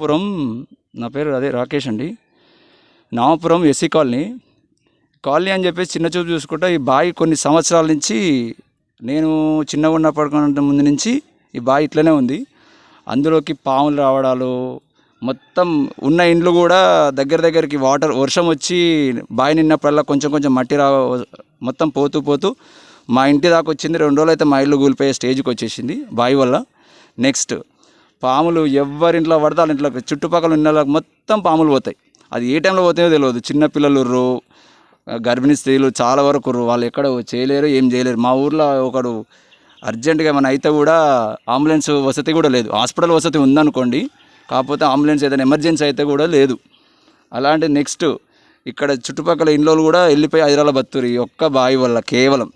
నామపురం, నా పేరు అదే రాకేష్ అండి. నామపురం ఎస్సీ కాలనీ అని చెప్పేసి చిన్న చూపు చూసుకుంటా ఈ బావి కొన్ని సంవత్సరాల నుంచి, నేను చిన్నగా ఉన్నప్పటి ముందు నుంచి ఈ బావి ఇట్లనే ఉంది. అందులోకి పాములు రావడాలు, మొత్తం ఉన్న ఇండ్లు కూడా దగ్గరికి వర్షం వచ్చి బావి నిన్నప్పుడల్లా కొంచెం కొంచెం మట్టి మొత్తం పోతూ మా ఇంటి దాకా వచ్చింది. 2 రోజులు అయితే మా ఇల్లు కూలిపోయే స్టేజ్కి వచ్చేసింది బావి వల్ల. నెక్స్ట్ పాములు ఎవరింట్లో పడితే వాళ్ళ ఇంట్లో చుట్టుపక్కల ఉన్న మొత్తం పాములు పోతాయి. అది ఏ టైంలో పోతాయో తెలియదు. చిన్నపిల్లలు, గర్భిణీ స్త్రీలు చాలా వరకు వాళ్ళు ఎక్కడ చేయలేరు, ఏం చేయలేరు. మా ఊర్లో ఒకడు అర్జెంటుగా ఏమైనా అయితే కూడా అంబులెన్స్ వసతి కూడా లేదు. హాస్పిటల్ వసతి ఉందనుకోండి, కాకపోతే అంబులెన్స్ ఏదైనా ఎమర్జెన్సీ అయితే కూడా లేదు. అలాంటి నెక్స్ట్ ఇక్కడ చుట్టుపక్కల ఇండ్లు కూడా వెళ్ళిపోయి హైదరాబాద్ బతురు ఈ ఒక్క బావి వల్ల కేవలం.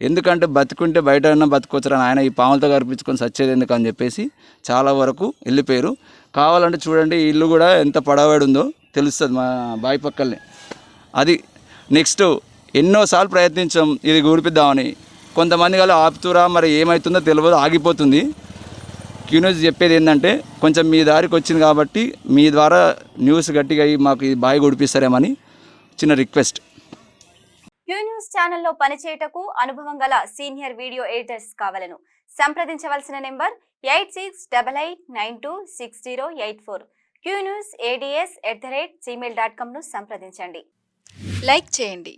ఎందుకంటే బతుకుంటే బయట అయినా బతుకొచ్చరని ఆయన ఈ పాములతో కరిపించుకొని సచ్చేది ఎందుకు అని చెప్పేసి చాలా వరకు వెళ్ళిపోయారు. కావాలంటే చూడండి, ఈ ఇల్లు కూడా ఎంత పడబడి ఉందో తెలుస్తుంది మా బావి పక్కనే. అది నెక్స్ట్ ఎన్నోసార్లు ప్రయత్నించాం ఇది కూడిపిద్దామని. కొంతమంది కానీ ఆపుతురా, మరి ఏమవుతుందో తెలియదు, ఆగిపోతుంది. క్యూన్యూస్ చెప్పేది ఏంటంటే, కొంచెం మీ దారికి వచ్చింది కాబట్టి మీ ద్వారా న్యూస్ గట్టిగా అయ్యి మాకు ఈ బావి గుడిపిస్తారేమని చిన్న రిక్వెస్ట్. క్యూ న్యూస్ ఛానల్లో పనిచేయటకు అనుభవం గల సీనియర్ వీడియో ఎడిటర్స్ కావాలను సంప్రదించవలసిన నెంబర్ 8688926084. qnews@gmail.com ను సంప్రదించండి. లైక్ చేయండి.